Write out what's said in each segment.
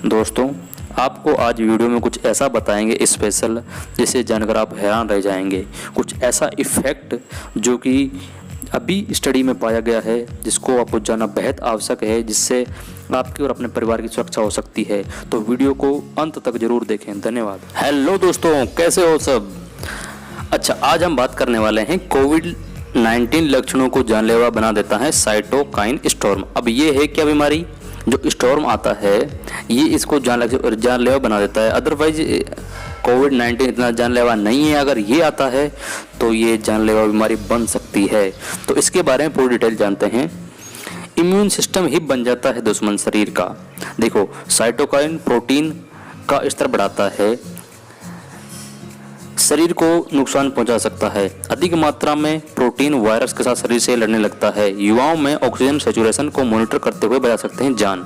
दोस्तों, आपको आज वीडियो में कुछ ऐसा बताएंगे स्पेशल, जिसे जानकर आप हैरान रह जाएंगे। कुछ ऐसा इफ़ेक्ट जो कि अभी स्टडी में पाया गया है, जिसको आपको जानना बेहद आवश्यक है, जिससे आपकी और अपने परिवार की सुरक्षा हो सकती है। तो वीडियो को अंत तक जरूर देखें। धन्यवाद। हेलो दोस्तों, कैसे हो सब? अच्छा, आज हम बात करने वाले हैं कोविड-19 लक्षणों को जानलेवा बना देता है साइटोकाइन स्टॉर्म। अब ये है क्या बीमारी? जो स्टॉर्म आता है ये इसको जानलेवा बना देता है। अदरवाइज कोविड-19 इतना जानलेवा नहीं है। अगर ये आता है तो ये जानलेवा बीमारी बन सकती है। तो इसके बारे में पूरी डिटेल जानते हैं। इम्यून सिस्टम ही बन जाता है दुश्मन शरीर का। देखो, साइटोकाइन प्रोटीन का स्तर बढ़ाता है, शरीर को नुकसान पहुंचा सकता है। अधिक मात्रा में प्रोटीन वायरस के साथ शरीर से लड़ने लगता है। युवाओं में ऑक्सीजन सैचुरेशन को मॉनिटर करते हुए बचा सकते हैं जान।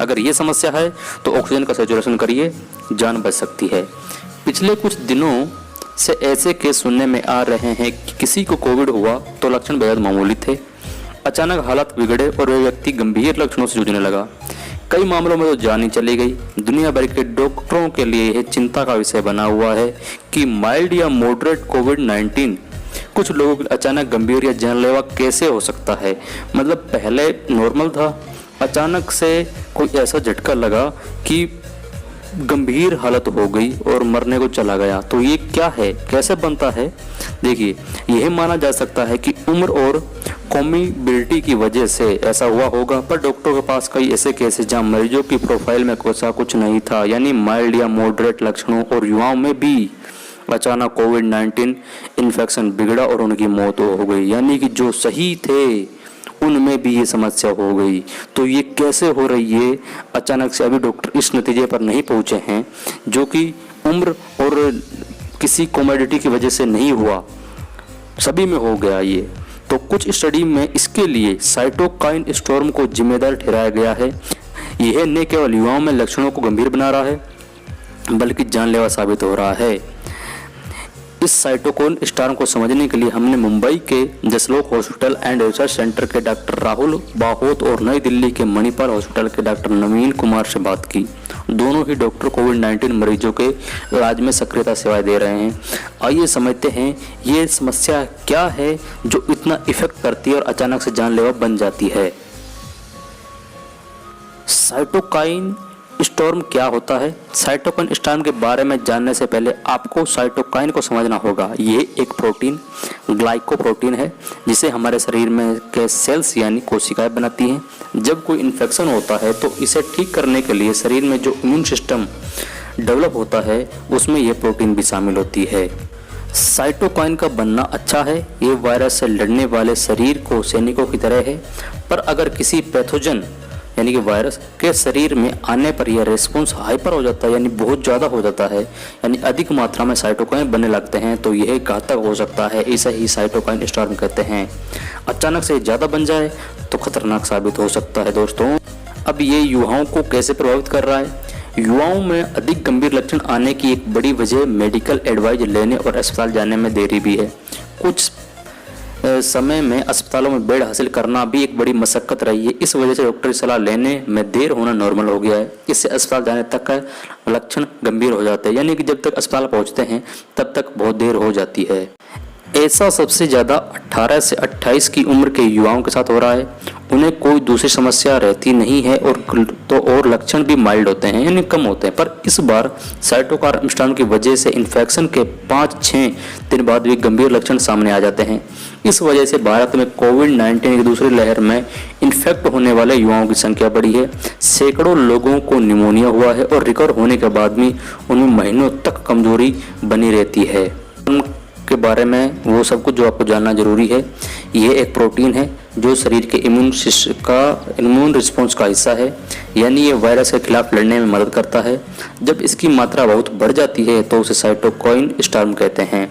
अगर ये समस्या है तो ऑक्सीजन का सैचुरेशन करिए, जान बच सकती है। पिछले कुछ दिनों से ऐसे केस सुनने में आ रहे हैं कि किसी को कोविड हुआ तो लक्षण बेहद मामूली थे, अचानक हालत बिगड़े और वह व्यक्ति गंभीर लक्षणों से जूझने लगा। कई मामलों में तो जान ही चली गई। दुनिया भर के डॉक्टरों के लिए यह चिंता का विषय बना हुआ है कि माइल्ड या मॉडरेट कोविड-19 कुछ लोगों के अचानक गंभीर या जानलेवा कैसे हो सकता है। मतलब पहले नॉर्मल था, अचानक से कोई ऐसा झटका लगा कि गंभीर हालत हो गई और मरने को चला गया। तो ये क्या है, कैसे बनता है? देखिए, यह माना जा सकता है कि उम्र और कॉम्बिलिटी की वजह से ऐसा हुआ होगा, पर डॉक्टरों के पास कई ऐसे केस हैं जहां मरीजों की प्रोफाइल में ऐसा कुछ नहीं था, यानी माइल्ड या मॉडरेट लक्षणों, और युवाओं में भी अचानक कोविड-19 इन्फेक्शन बिगड़ा और उनकी मौत हो गई। यानी कि जो सही थे उनमें भी ये समस्या हो गई। तो ये कैसे हो रही है अचानक से? अभी डॉक्टर इस नतीजे पर नहीं पहुंचे हैं, जो कि उम्र और किसी कॉमोडिटी की वजह से नहीं हुआ, सभी में हो गया ये। तो कुछ स्टडी में इसके लिए साइटोकाइन स्टॉर्म को जिम्मेदार ठहराया गया है। यह न केवल युवाओं में लक्षणों को गंभीर बना रहा है, बल्कि जानलेवा साबित हो रहा है। इस साइटोकाइन स्टॉर्म को समझने के लिए हमने मुंबई के Jaslok hospital and research centre के डॉक्टर राहुल बाहोत और नई दिल्ली के मणिपाल हॉस्पिटल के डॉक्टर नवीन कुमार से बात की। दोनों ही डॉक्टर कोविड-19 मरीजों के इलाज में सक्रियता सेवाएं दे रहे हैं। आइए समझते हैं ये समस्या क्या है जो इतना इफेक्ट करती है और अचानक से जानलेवा बन जाती है। साइटोकाइन स्टॉर्म क्या होता है? साइटोकाइन स्टॉर्म के बारे में जानने से पहले आपको साइटोकाइन को समझना होगा। ये एक प्रोटीन, ग्लाइकोप्रोटीन है, जिसे हमारे शरीर में के सेल्स यानी कोशिकाएं बनाती हैं। जब कोई इन्फेक्शन होता है तो इसे ठीक करने के लिए शरीर में जो इम्यून सिस्टम डेवलप होता है उसमें यह प्रोटीन भी शामिल होती है। साइटोकाइन का बनना अच्छा है। ये वायरस से लड़ने वाले शरीर को सैनिकों की तरह है, पर अगर किसी पैथोजन यानी कि वायरस के शरीर में आने पर यह रेस्पॉन्स हाइपर हो जाता है, यानी बहुत ज़्यादा हो जाता है, यानी अधिक मात्रा में साइटोकाइन बनने लगते हैं, तो यह घातक हो सकता है। इसे ही साइटोकाइन स्टॉर्म कहते हैं। अचानक से ज़्यादा बन जाए तो खतरनाक साबित हो सकता है। दोस्तों, अब ये युवाओं को कैसे प्रभावित कर रहा है? युवाओं में अधिक गंभीर लक्षण आने की एक बड़ी वजह मेडिकल एडवाइज लेने और अस्पताल जाने में देरी भी है। कुछ समय में अस्पतालों में बेड हासिल करना भी एक बड़ी मशक्कत रही है। इस वजह से डॉक्टर की सलाह लेने में देर होना नॉर्मल हो गया है। इससे अस्पताल जाने तक का लक्षण गंभीर हो जाते हैं, यानी कि जब तक अस्पताल पहुंचते हैं तब तक बहुत देर हो जाती है। ऐसा सबसे ज़्यादा 18 से 28 की उम्र के युवाओं के साथ हो रहा है। उन्हें कोई दूसरी समस्या रहती नहीं है और लक्षण भी माइल्ड होते हैं, यानी कम होते हैं। पर इस बार साइटोकाइन स्टॉर्म की वजह से इन्फेक्शन के 5-6 दिन बाद भी गंभीर लक्षण सामने आ जाते हैं। इस वजह से भारत में कोविड-19 की दूसरी लहर में इन्फेक्ट होने वाले युवाओं की संख्या बढ़ी है। सैकड़ों लोगों को निमोनिया हुआ है और रिकवर होने के बाद भी उनमें महीनों तक कमजोरी बनी रहती है। के बारे में वो सब कुछ जो आपको जानना जरूरी है। ये एक प्रोटीन है जो शरीर के इम्यून रिस्पॉन्स का हिस्सा है, यानी ये वायरस के खिलाफ लड़ने में मदद करता है। जब इसकी मात्रा बहुत बढ़ जाती है तो उसे साइटोकाइन स्टॉर्म कहते हैं।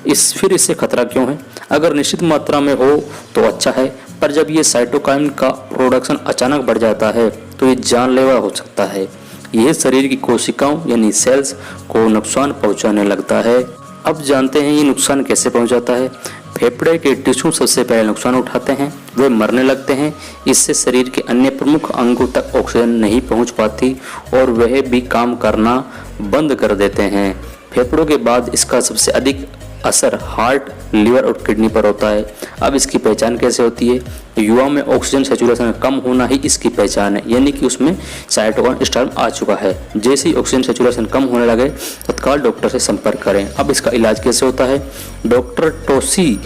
फिर इससे खतरा क्यों है? अगर निश्चित मात्रा में हो तो अच्छा है, पर जब ये साइटोकाइन का प्रोडक्शन अचानक बढ़ जाता है तो ये जानलेवा हो सकता है। यह शरीर की कोशिकाओं यानी सेल्स को नुकसान पहुँचाने लगता है। अब जानते हैं ये नुकसान कैसे पहुंचाता है। फेफड़े के टिश्यू सबसे पहले नुकसान उठाते हैं, वे मरने लगते हैं। इससे शरीर के अन्य प्रमुख अंगों तक ऑक्सीजन नहीं पहुंच पाती और वह भी काम करना बंद कर देते हैं। फेफड़ों के बाद इसका सबसे अधिक असर हार्ट, लीवर और किडनी पर होता है। अब इसकी पहचान कैसे होती है? युवा में ऑक्सीजन सैचुरेशन कम होना ही इसकी पहचान है, यानी कि उसमें साइटोकाइन स्टॉर्म आ चुका है। जैसे ही ऑक्सीजन सैचुरेशन कम होने लगे तत्काल डॉक्टर से संपर्क करें। अब इसका इलाज कैसे होता है? डॉक्टर टोसी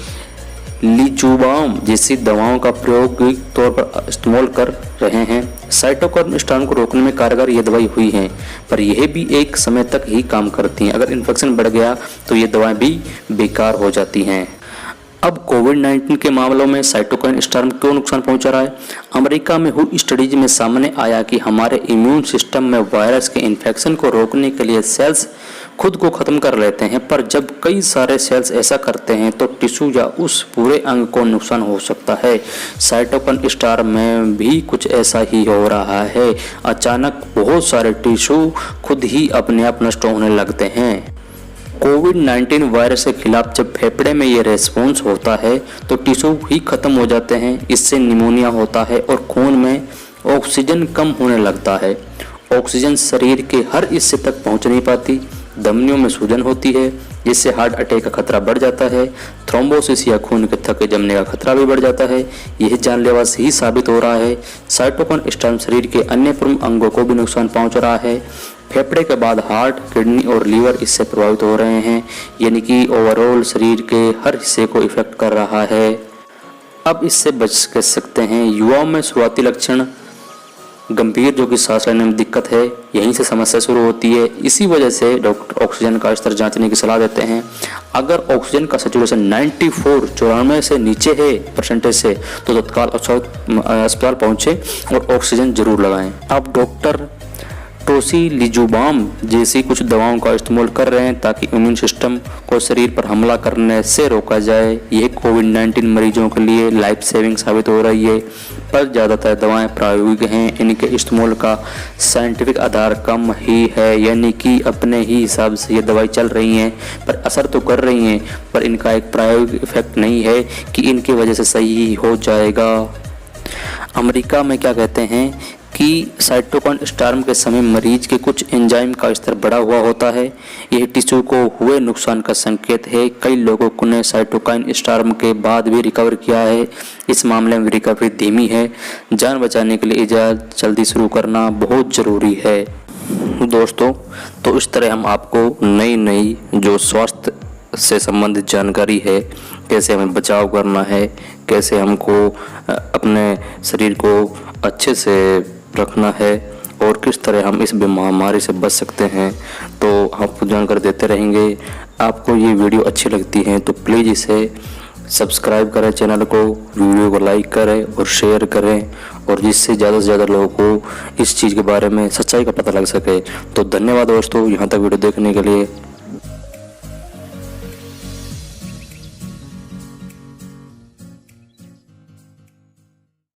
लीजुबाम जैसी दवाओं का प्रायोगिक तौर पर इस्तेमाल कर रहे हैं। साइटोकाइन स्टॉर्म को रोकने में कारगर ये दवाई हुई हैं, पर यह भी एक समय तक ही काम करती हैं। अगर इन्फेक्शन बढ़ गया तो ये दवाएं भी बेकार हो जाती हैं। अब कोविड-19 के मामलों में साइटोकाइन स्टॉर्म क्यों नुकसान पहुंचा रहा है? अमेरिका में हुई स्टडीज में सामने आया कि हमारे इम्यून सिस्टम में वायरस के इन्फेक्शन को रोकने के लिए सेल्स खुद को खत्म कर लेते हैं, पर जब कई सारे सेल्स ऐसा करते हैं तो टिश्यू या उस पूरे अंग को नुकसान हो सकता है। साइटोकाइन स्टॉर्म में भी कुछ ऐसा ही हो रहा है। अचानक बहुत सारे टिश्यू खुद ही अपने आप नष्ट होने लगते हैं। कोविड-19 वायरस के खिलाफ जब फेफड़े में ये रेस्पॉन्स होता है तो टिश्यू ही खत्म हो जाते हैं। इससे निमोनिया होता है और खून में ऑक्सीजन कम होने लगता है। ऑक्सीजन शरीर के हर हिस्से तक पहुंच नहीं पाती। धमनियों में सूजन होती है, जिससे हार्ट अटैक का खतरा बढ़ जाता है। थ्रोम्बोसिस या खून के थक्के जमने का खतरा भी बढ़ जाता है। यह जानलेवा ही साबित हो रहा है। साइटोकाइन स्टॉर्म शरीर के अन्य प्रमुख अंगों को भी नुकसान पहुंच रहा है। फेफड़े के बाद हार्ट, किडनी और लीवर इससे प्रभावित हो रहे हैं, यानी कि ओवरऑल शरीर के हर हिस्से को इफेक्ट कर रहा है। अब इससे बच कर सकते हैं। युवाओं में शुरुआती लक्षण गंभीर, जो कि सांस लेने में दिक्कत है, यहीं से समस्या शुरू होती है। इसी वजह से डॉक्टर ऑक्सीजन का स्तर जांचने की सलाह देते हैं। अगर ऑक्सीजन का सैचुरेशन 94 से नीचे है परसेंटेज से, तो तत्काल अस्पताल पहुंचे और ऑक्सीजन जरूर लगाएं। अब डॉक्टर टोसी लीजुबाम जैसी कुछ दवाओं का इस्तेमाल कर रहे हैं ताकि इम्यून सिस्टम को शरीर पर हमला करने से रोका जाए। यह कोविड-19 मरीजों के लिए लाइफ सेविंग साबित हो रही है, पर ज़्यादातर दवाएं प्रायोगिक हैं। इनके इस्तेमाल का साइंटिफिक आधार कम ही है, यानी कि अपने ही हिसाब से ये दवाई चल रही हैं, पर असर तो कर रही हैं, पर इनका एक प्रायोगिक इफेक्ट नहीं है कि इनकी वजह से सही हो जाएगा। अमेरिका में क्या कहते हैं कि साइटोकाइन स्टॉर्म के समय मरीज के कुछ एंजाइम का स्तर बढ़ा हुआ होता है। यह टिश्यू को हुए नुकसान का संकेत है। कई लोगों ने साइटोकाइन स्टॉर्म के बाद भी रिकवर किया है। इस मामले में रिकवरी धीमी है। जान बचाने के लिए इलाज जल्दी शुरू करना बहुत ज़रूरी है। दोस्तों, तो इस तरह हम आपको नई जो स्वास्थ्य से संबंधित जानकारी है, कैसे हमें बचाव करना है, कैसे हमको अपने शरीर को अच्छे से रखना है और किस तरह हम इस महामारी से बच सकते हैं, तो आपको जानकारी देते रहेंगे। आपको ये वीडियो अच्छी लगती है तो प्लीज़ इसे सब्सक्राइब करें, चैनल को, वीडियो को लाइक करें और शेयर करें, और जिससे ज़्यादा से ज़्यादा लोगों को इस चीज़ के बारे में सच्चाई का पता लग सके। तो धन्यवाद दोस्तों, यहाँ तक वीडियो देखने के लिए।